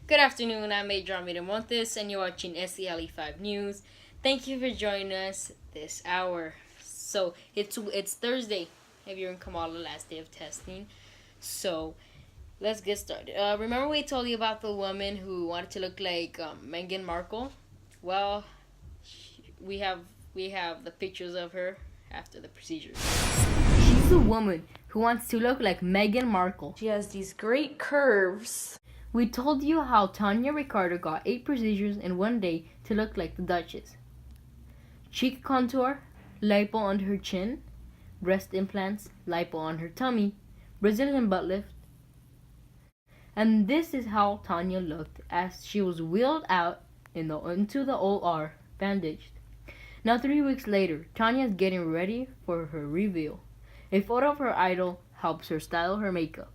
Good afternoon, I'm Adrian Miramontes, and you're watching SELE 5 News. Thank you for joining us this hour. So, it's Thursday. Have you and Kamala last day of testing? So, let's get started. Remember we told you about the woman who wanted to look like Meghan Markle? Well, we have we have the pictures of her after the procedures. She's a woman who wants to look like Meghan Markle. She has these great curves. We told you how Tanya Ricardo got 8 procedures in one day to look like the Duchess. Cheek contour, lipo under her chin, breast implants, lipo on her tummy, Brazilian butt lift. And this is how Tanya looked as she was wheeled out into the OR, bandaged. Now 3 weeks later, Tanya is getting ready for her reveal. A photo of her idol helps her style her makeup.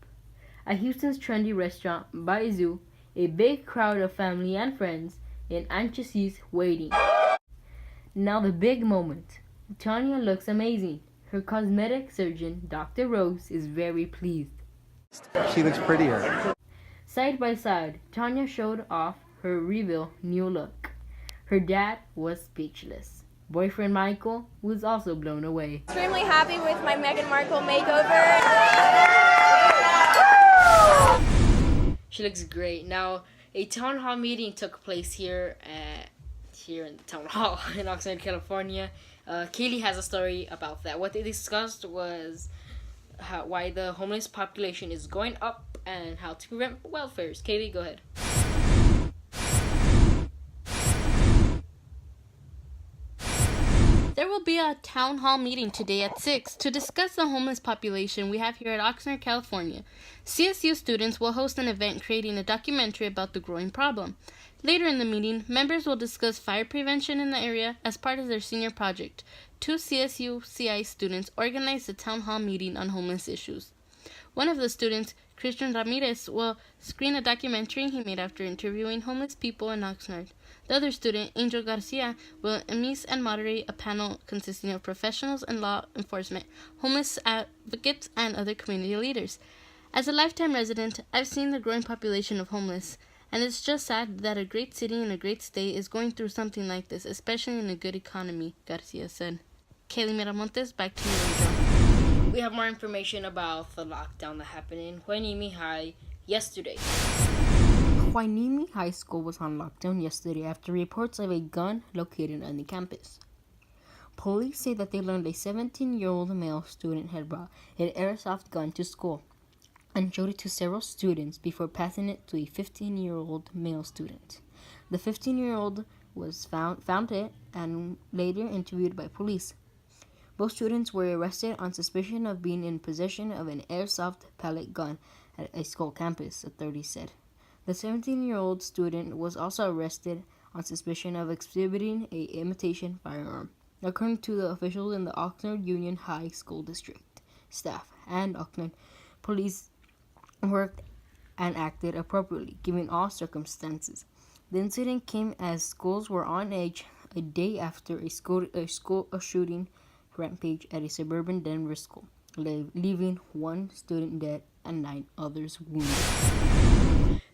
At Houston's trendy restaurant, Baizu, a big crowd of family and friends in anxieties waiting. Now the big moment. Tanya looks amazing. Her cosmetic surgeon, Dr. Rose, is very pleased. She looks prettier. Side by side, Tanya showed off her reveal new look. Her dad was speechless. Boyfriend Michael was also blown away. Extremely happy with my Meghan Markle makeover. She looks great. Now, a town hall meeting took place here in the town hall in Oxnard, California. Kaylee has a story about that. What they discussed was why the homeless population is going up and how to prevent welfares. Kaylee, go ahead. There will be a town hall meeting today at 6 to discuss the homeless population we have here at Oxnard, California. CSU students will host an event creating a documentary about the growing problem. Later in the meeting, members will discuss fire prevention in the area as part of their senior project. 2 CSU CI students organized a town hall meeting on homeless issues. One of the students, Christian Ramirez, will screen a documentary he made after interviewing homeless people in Oxnard. The other student, Angel Garcia, will emcee and moderate a panel consisting of professionals in law enforcement, homeless advocates, and other community leaders. As a lifetime resident, I've seen the growing population of homeless, and it's just sad that a great city and a great state is going through something like this, especially in a good economy, Garcia said. Kaylee Miramontes, back to you, Angel. We have more information about the lockdown that happened in Hueneme High yesterday. Hueneme High School was on lockdown yesterday after reports of a gun located on the campus. Police say that they learned a 17-year-old male student had brought an airsoft gun to school and showed it to several students before passing it to a 15-year-old male student. The 15-year-old was found it and later interviewed by police. Both students were arrested on suspicion of being in possession of an airsoft pellet gun at a school campus, authorities said. The 17-year-old student was also arrested on suspicion of exhibiting a imitation firearm. According to the officials in the Oxnard Union High School District, staff and Oxnard police worked and acted appropriately, given all circumstances. The incident came as schools were on edge a day after a shooting rampage at a suburban Denver school, leaving 1 student dead and 9 others wounded.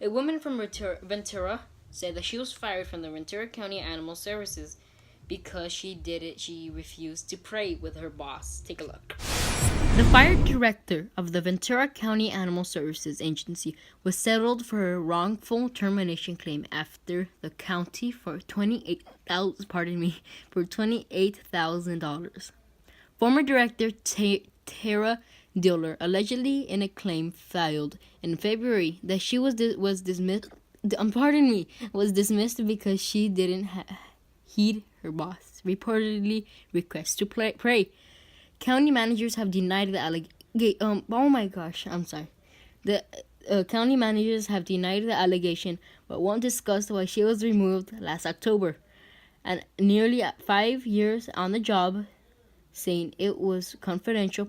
A woman from Ventura said that she was fired from the Ventura County Animal Services because she refused to pray with her boss. Take a look. The fire director of the Ventura County Animal Services Agency was settled for her wrongful termination claim after the county for $28,000. Former director Tara Diller allegedly in a claim filed in February that she was dismissed because she didn't heed her boss reportedly requests to pray. County managers have denied the allegation. The county managers have denied the allegation, but won't discuss why she was removed last October, and nearly 5 years on the job, saying it was confidential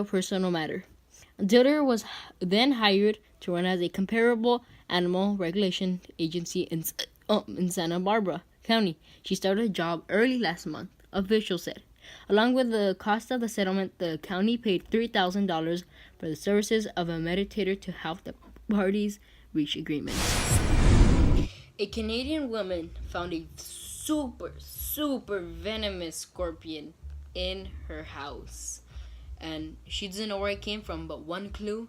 personal matter. Diller was then hired to run as a comparable animal regulation agency in Santa Barbara County. She started a job early last month, officials said. Along with the cost of the settlement, the county paid $3,000 for the services of a mediator to help the parties reach agreement. A Canadian woman found a super venomous scorpion in her house. And she doesn't know where it came from, but one clue,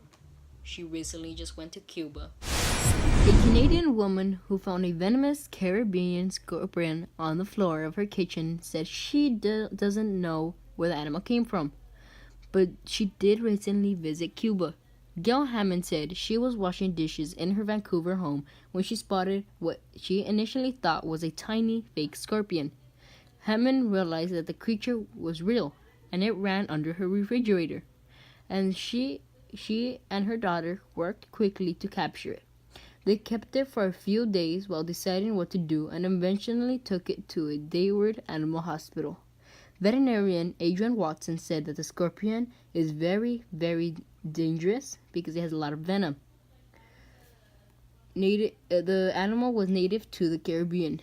she recently just went to Cuba. A Canadian woman who found a venomous Caribbean scorpion on the floor of her kitchen said she doesn't know where the animal came from, but she did recently visit Cuba. Gail Hammond said she was washing dishes in her Vancouver home when she spotted what she initially thought was a tiny fake scorpion. Hammond realized that the creature was real, and it ran under her refrigerator, and she and her daughter worked quickly to capture it. They kept it for a few days while deciding what to do, and eventually took it to a Dayward Animal Hospital. Veterinarian Adrian Watson said that the scorpion is very dangerous because it has a lot of venom. The animal was native to the Caribbean.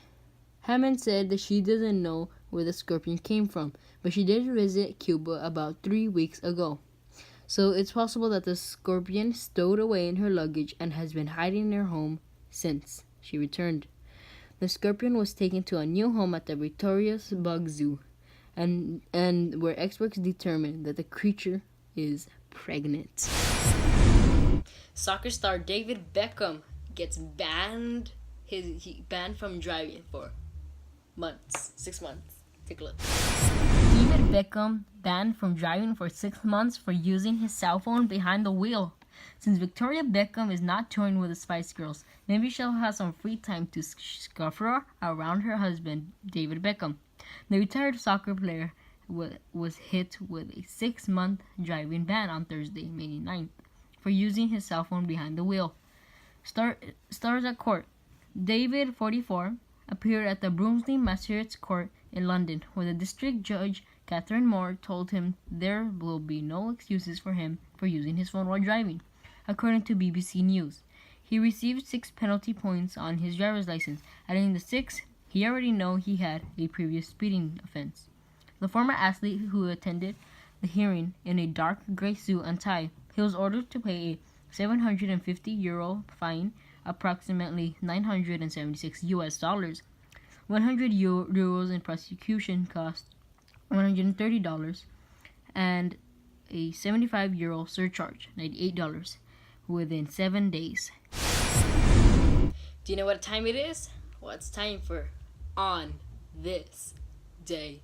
Hammond said that she doesn't know where the scorpion came from, but she did visit Cuba about 3 weeks ago. So it's possible that the scorpion stowed away in her luggage and has been hiding in her home since she returned. The scorpion was taken to a new home at the Victoria's Bug Zoo, and where experts determined that the creature is pregnant. Soccer star David Beckham gets banned. He banned from driving for 6 months. Take a look. David Beckham banned from driving for 6 months for using his cell phone behind the wheel. Since Victoria Beckham is not touring with the Spice Girls, maybe she'll have some free time to scuffer around her husband, David Beckham. The retired soccer player was hit with a 6-month driving ban on Thursday, May 9th, for using his cell phone behind the wheel. Stars at court. David, 44, appeared at the Broomsley Magistrates Court in London, where the district judge, Catherine Moore, told him there will be no excuses for him for using his phone while driving, according to BBC News. He received 6 penalty points on his driver's license, adding the 6 he already knew he had a previous speeding offense. The former athlete who attended the hearing in a dark gray suit and tie, he was ordered to pay a €750 fine, approximately $976 €100 in prosecution costs, $130, and a €75 surcharge, $98, within 7 days. Do you know what time it is? Well, it's time for On This Day.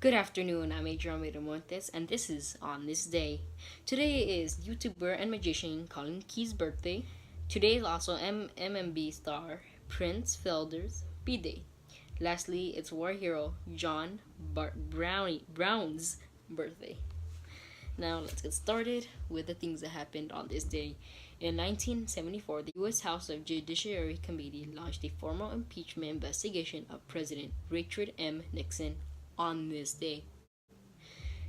Good afternoon, I'm Adrian Miramontes, and this is On This Day. Today is YouTuber and magician Colin Key's birthday. Today is also MMB star Prince Felder's B-Day. Lastly, it's war hero John Brown's birthday. Now let's get started with the things that happened on this day. In 1974, the U.S. House of Judiciary Committee launched a formal impeachment investigation of President Richard M. Nixon on this day.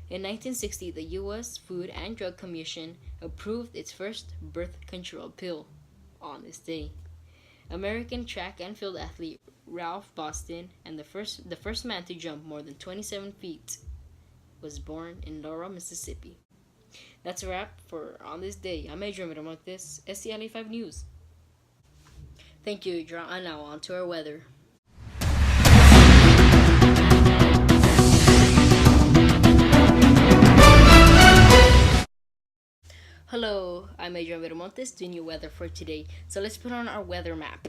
In 1960, the U.S. Food and Drug Commission approved its first birth control pill on this day. American track and field athlete Ralph Boston, and the first man to jump more than 27 feet, was born in Laurel, Mississippi. That's a wrap for On This Day. I'm Adrian Miramontes, SCLA 5 News. Thank you, Adrian. And now on to our weather. Hello, I'm Adrian Miramontes doing your weather for today. So let's put on our weather map.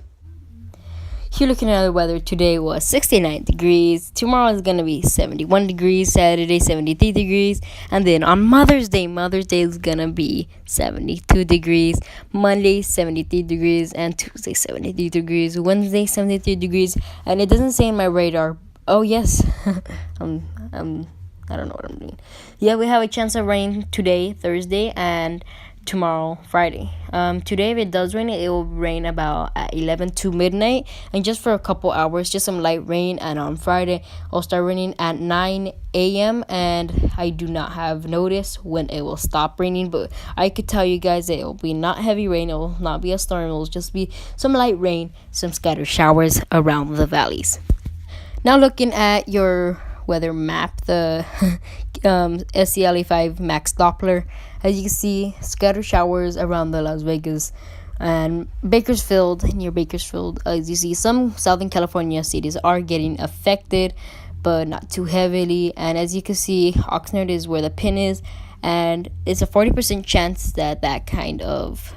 Here looking at the weather, today was 69 degrees. Tomorrow is going to be 71 degrees. Saturday, 73 degrees. And then on Mother's Day is going to be 72 degrees. Monday, 73 degrees. And Tuesday, 73 degrees. Wednesday, 73 degrees. And it doesn't say in my radar. Oh, yes. I don't know what I'm doing. Yeah, we have a chance of rain today, Thursday, and tomorrow, Friday. Today, if it does rain, it will rain about at 11 to midnight, and just for a couple hours, just some light rain. And on Friday, it'll start raining at 9 a.m. and I do not have notice when it will stop raining, but I could tell you guys that it will be not heavy rain. It will not be a storm. It will just be some light rain, some scattered showers around the valleys. Now looking at your weather map, the SCLA5 Max Doppler, as you can see, scattered showers around the Las Vegas and Bakersfield. Near Bakersfield, as you see, some Southern California cities are getting affected, but not too heavily. And as you can see, Oxnard is where the pin is, and it's a 40% chance that kind of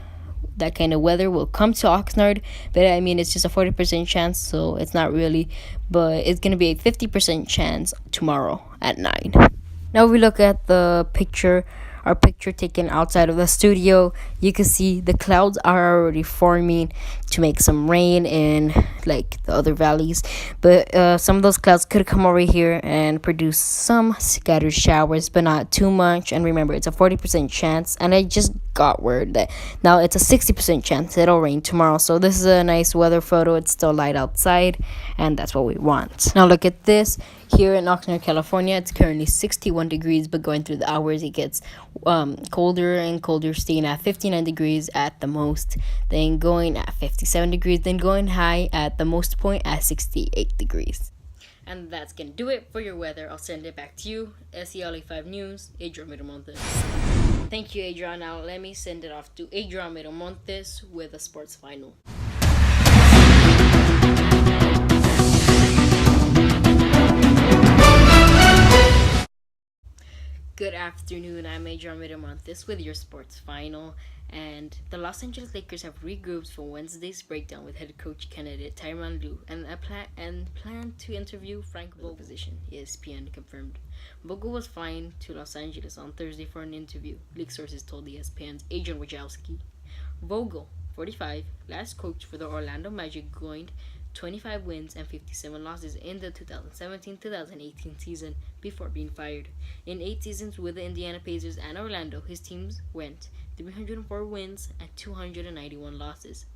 weather will come to Oxnard. But I mean, it's just a 40% chance, so it's not really, but it's gonna be a 50% chance tomorrow at 9. Now we look at the picture, our picture taken outside of the studio. You can see the clouds are already forming to make some rain in like the other valleys, but some of those clouds could come over here and produce some scattered showers, but not too much. And remember, it's a 40% chance, and I just got word that now it's a 60% chance it'll rain tomorrow. So this is a nice weather photo. It's still light outside, and that's what we want. Now look at this. Here in Oxnard, California, it's currently 61 degrees, but going through the hours, it gets colder and colder, staying at 59 degrees at the most, then going at 57 degrees, then going high at the most point at 68 degrees. And that's gonna do it for your weather. I'll send it back to you. SCLA5 News, Adrian Miramontes. Thank you, Adrian. Now let me send it off to Adrian Miramontes with a sports final. Good afternoon, I'm Adrian Miramontes with your sports final, and the Los Angeles Lakers have regrouped for Wednesday's breakdown with head coach candidate Tyronn Lue and plan to interview Frank Vogel position, ESPN confirmed. Vogel was flying to Los Angeles on Thursday for an interview, league sources told ESPN's Adrian Wojnarowski. Vogel, 45, last coached for the Orlando Magic, going 25 wins and 57 losses in the 2017-2018 season before being fired. In 8 seasons with the Indiana Pacers and Orlando, his teams went 304 wins and 291 losses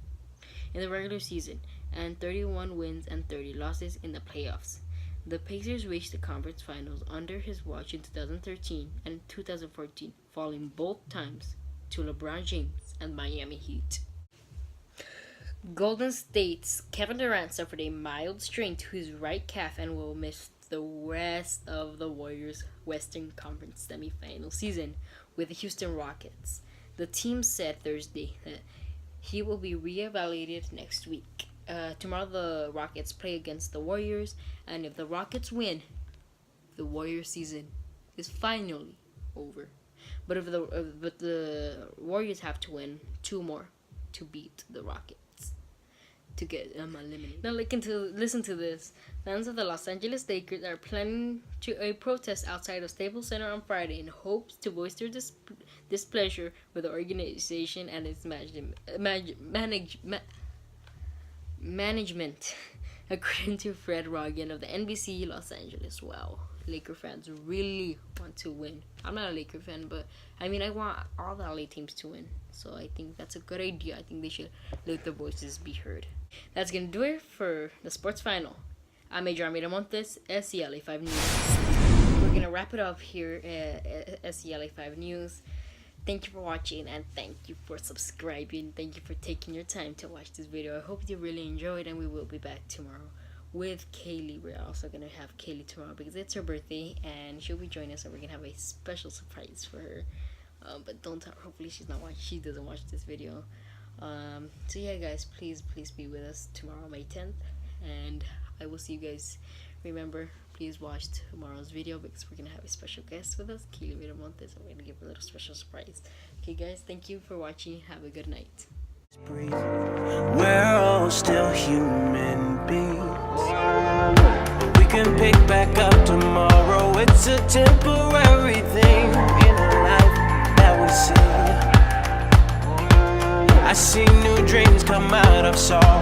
in the regular season, and 31 wins and 30 losses in the playoffs. The Pacers reached the conference finals under his watch in 2013 and 2014, falling both times to LeBron James and Miami Heat. Golden State's Kevin Durant suffered a mild strain to his right calf and will miss the rest of the Warriors' Western Conference semifinal season with the Houston Rockets. The team said Thursday that he will be reevaluated next week. Tomorrow the Rockets play against the Warriors, and if the Rockets win, the Warriors season is finally over. But the Warriors have to win 2 more to beat the Rockets to get eliminated. Now listen to this. Fans of the Los Angeles Lakers are planning a protest outside of Staples Center on Friday in hopes to voice their displeasure with the organization and its management, according to Fred Rogan of the NBC Los Angeles. Wow, Laker fans really want to win. I'm not a Laker fan, but I mean, I want all the LA teams to win. So I think that's a good idea. I think they should let their voices be heard. That's going to do it for the sports final. I'm Adrian Miramontes, SCLA5 News. We're going to wrap it up here at SCLA5 News. Thank you for watching, and thank you for subscribing. Thank you for taking your time to watch this video. I hope you really enjoyed, and we will be back tomorrow with Kaylee. We're also going to have Kaylee tomorrow because it's her birthday, and she'll be joining us, and we're going to have a special surprise for her. But don't tell her. Hopefully she doesn't watch this video. So yeah, guys, please be with us tomorrow, May 10th, and I will see you guys. Remember, please watch tomorrow's video because we're gonna have a special guest with us, Kaylee Miramontes, and we're gonna give a little special surprise. Okay, guys, thank you for watching. Have a good night. We're all still human beings. We can pick back up tomorrow. It's a temporary thing in life that we see. I see new dreams come out of sorrow.